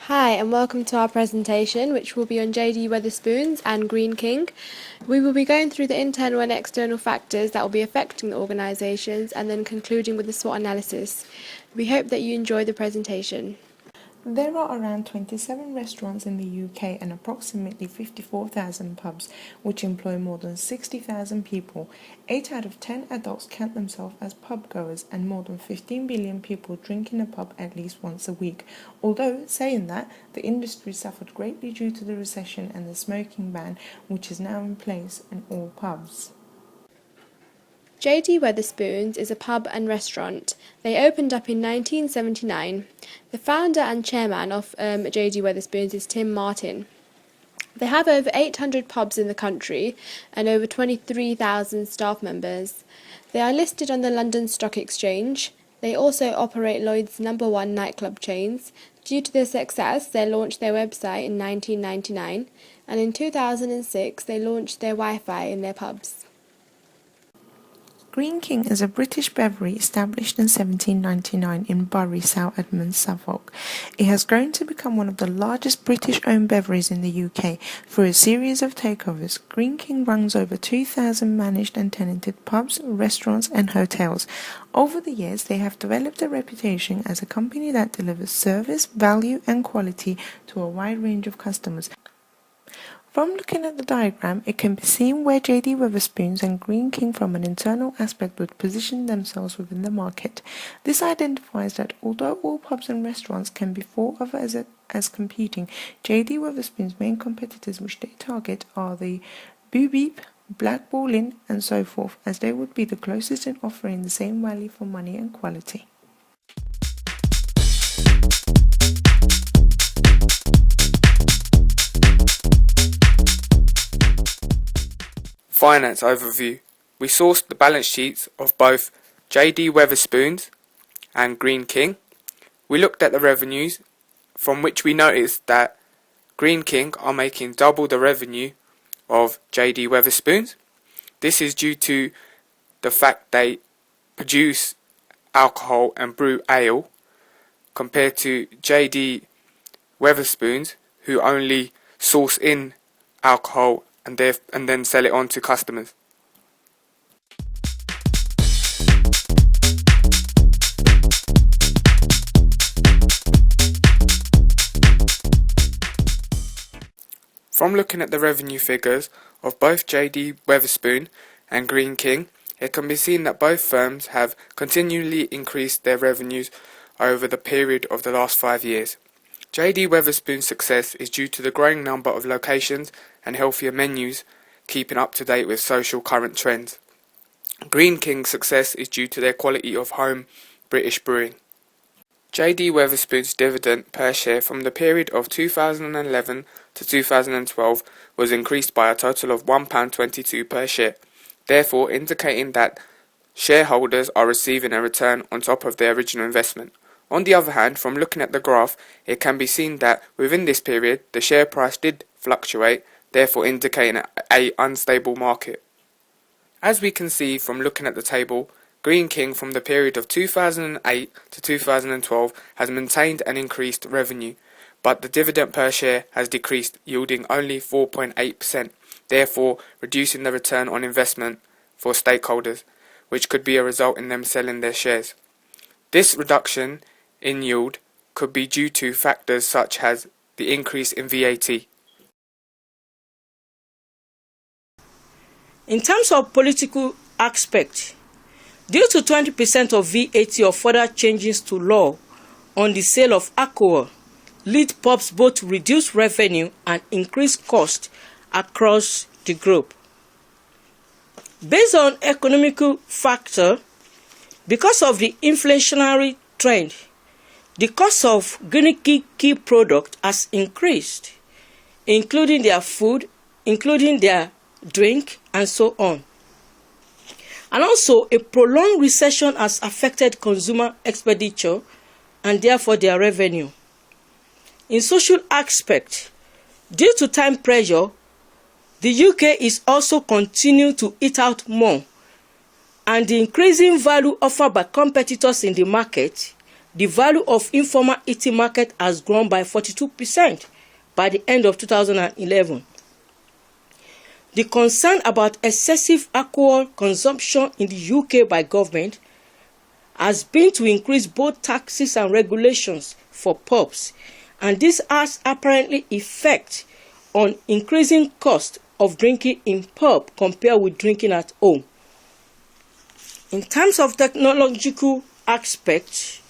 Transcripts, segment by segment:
Hi and welcome to our presentation, which will be on JD Wetherspoons and Greene King. We will be going through the internal and external factors that will be affecting the organisations and then concluding with a SWOT analysis. We hope that you enjoy the presentation. There are around 27 restaurants in the UK and approximately 54,000 pubs, which employ more than 60,000 people. 8 out of 10 adults count themselves as pub goers, and more than 15 billion people drink in a pub at least once a week. Although, saying that, the industry suffered greatly due to the recession and the smoking ban, which is now in place in all pubs. JD Wetherspoons is a pub and restaurant. They opened up in 1979. The founder and chairman of JD Wetherspoons is Tim Martin. They have over 800 pubs in the country and over 23,000 staff members. They are listed on the London Stock Exchange. They also operate Lloyd's #1 nightclub chains. Due to their success, they launched their website in 1999, and in 2006 they launched their Wi-Fi in their pubs. Greene King is a British beverage established in 1799 in Bury, South Edmonds, Suffolk. It has grown to become one of the largest British-owned beverages in the UK through a series of takeovers. Greene King runs over 2,000 managed and tenanted pubs, restaurants and hotels. Over the years, they have developed a reputation as a company that delivers service, value and quality to a wide range of customers. From looking at the diagram, it can be seen where JD Wetherspoons and Greene King from an internal aspect would position themselves within the market. This identifies that although all pubs and restaurants can be thought of as competing, JD Wetherspoons' main competitors which they target are the Boo Beep, Black Ball Inn and so forth, as they would be the closest in offering the same value for money and quality. Finance overview. We sourced the balance sheets of both JD Wetherspoons and Greene King. We looked at the revenues, from which we noticed that Greene King are making double the revenue of JD Wetherspoons. This is due to the fact they produce alcohol and brew ale, compared to JD Wetherspoons, who only source in alcohol and then sell it on to customers. From looking at the revenue figures of both JD Wetherspoon and Greene King, it can be seen that both firms have continually increased their revenues over the period of the last 5 years. JD Wetherspoon's success is due to the growing number of locations and healthier menus, keeping up to date with social current trends. Greene King's success is due to their quality of home British brewing. JD Wetherspoon's dividend per share from the period of 2011 to 2012 was increased by a total of £1.22 per share, therefore indicating that shareholders are receiving a return on top of their original investment. On the other hand, from looking at the graph, it can be seen that within this period, the share price did fluctuate, therefore indicating an unstable market. As we can see from looking at the table, Greene King from the period of 2008 to 2012 has maintained an increased revenue, but the dividend per share has decreased, yielding only 4.8%, therefore reducing the return on investment for stakeholders, which could be a result in them selling their shares. This reduction in yield could be due to factors such as the increase in VAT. In terms of political aspect, due to 20% of VAT or further changes to law on the sale of alcohol, lead pubs both to reduce revenue and increase cost across the globe. Based on economical factor, because of the inflationary trend, the cost of Greene King key product has increased, including their food, including their drink, and so on. And also, a prolonged recession has affected consumer expenditure and therefore their revenue. In social aspect, due to time pressure, the UK is also continuing to eat out more, and the increasing value offered by competitors in the market, the value of informal eating market has grown by 42% by the end of 2011. The concern about excessive alcohol consumption in the UK by government has been to increase both taxes and regulations for pubs, and this has apparently effect on increasing cost of drinking in pub compared with drinking at home. In terms of technological aspects,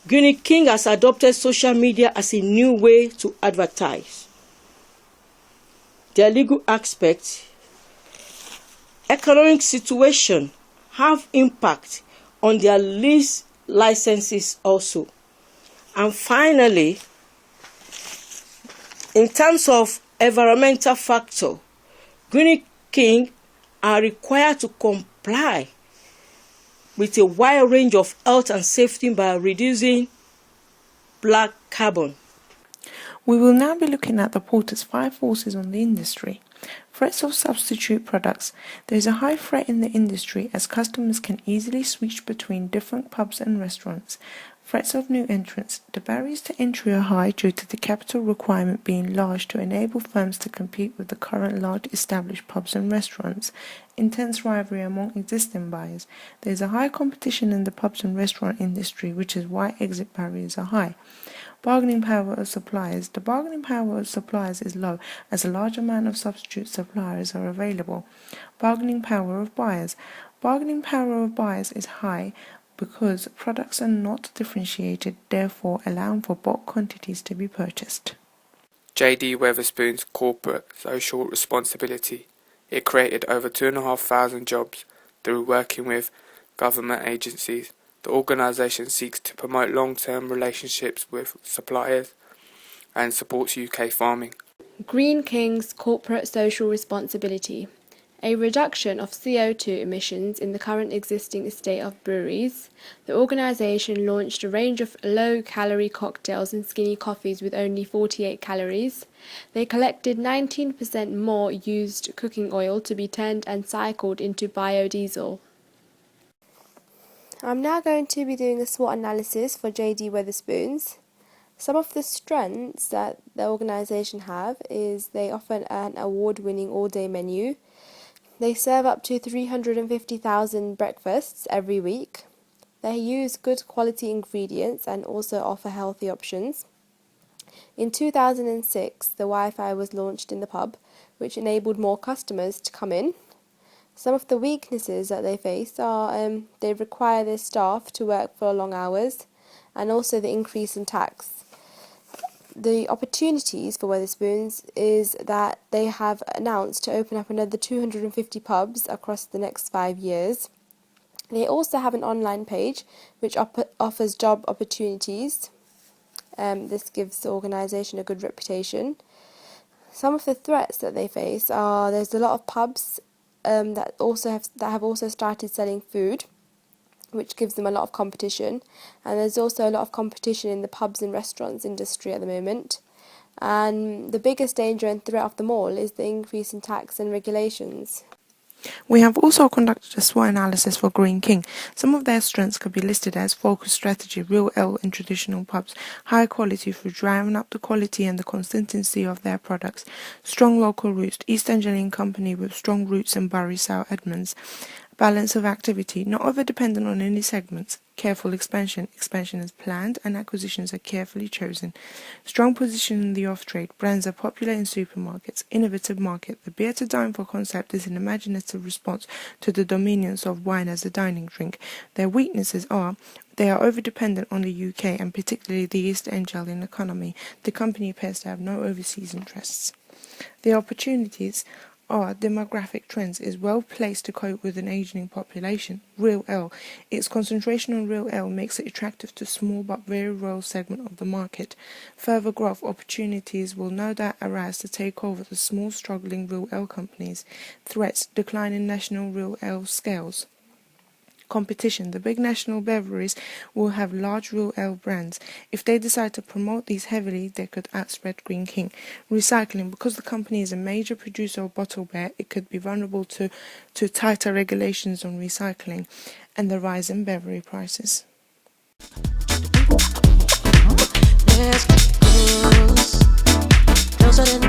Greene has adopted social media as a new way to advertise. Their legal aspects, economic situation have impact on their lease licenses also. And finally, in terms of environmental factor, Greene are required to comply with a wide range of health and safety by reducing black carbon. We will now be looking at the Porter's 5 forces on the industry. Threats of substitute products. There is a high threat in the industry as customers can easily switch between different pubs and restaurants. Threats of new entrants. The barriers to entry are high due to the capital requirement being large to enable firms to compete with the current large established pubs and restaurants. Intense rivalry among existing buyers. There is a high competition in the pubs and restaurant industry, which is why exit barriers are high. Bargaining power of suppliers. The bargaining power of suppliers is low as a large amount of substitute suppliers are available. Bargaining power of buyers. Bargaining power of buyers is high because products are not differentiated, therefore allowing for bulk quantities to be purchased. JD Wetherspoon's corporate social responsibility. It created over 2,500 jobs through working with government agencies. The organisation seeks to promote long-term relationships with suppliers and supports UK farming. Greene's corporate social responsibility. A reduction of CO2 emissions in the current existing estate of breweries. The organisation launched a range of low-calorie cocktails and skinny coffees with only 48 calories. They collected 19% more used cooking oil to be turned and cycled into biodiesel. I'm now going to be doing a SWOT analysis for JD Wetherspoons. Some of the strengths that the organisation have is they offer an award-winning all-day menu. They serve up to 350,000 breakfasts every week. They use good quality ingredients and also offer healthy options. In 2006, the Wi-Fi was launched in the pub, which enabled more customers to come in. Some of the weaknesses that they face are they require their staff to work for long hours, and also the increase in tax. The opportunities for Wetherspoons is that they have announced to open up another 250 pubs across the next 5 years. They also have an online page which offers job opportunities. This gives the organisation a good reputation. Some of the threats that they face are there's a lot of pubs that have also started selling food, which gives them a lot of competition, and there's also a lot of competition in the pubs and restaurants industry at the moment. And the biggest danger and threat of them all is the increase in tax and regulations. We have also conducted a SWOT analysis for Greene. Some of their strengths could be listed as focus strategy, real ale in traditional pubs, high quality through driving up the quality and the consistency of their products, strong local roots, East Anglian company with strong roots in Bury, South Edmonds, balance of activity, not over-dependent on any segments, careful expansion is planned and acquisitions are carefully chosen, strong position in the off-trade, brands are popular in supermarkets, innovative market, the beer to dine for concept is an imaginative response to the dominance of wine as a dining drink. Their weaknesses are they are over-dependent on the UK and particularly the East Anglian economy. The company appears to have no overseas interests. The opportunities are demographic trends is well placed to cope with an aging population. Real ale. Its concentration on real ale makes it attractive to small but very rural segment of the market. Further growth opportunities will no doubt arise to take over the small struggling real ale companies. Threats. Decline in national real ale scales. Competition. The big national breweries will have large real ale brands. If they decide to promote these heavily, they could outspread Greene. Recycling. Because the company is a major producer of bottled beer, it could be vulnerable to tighter regulations on recycling and the rise in beverage prices. West Coast, closer than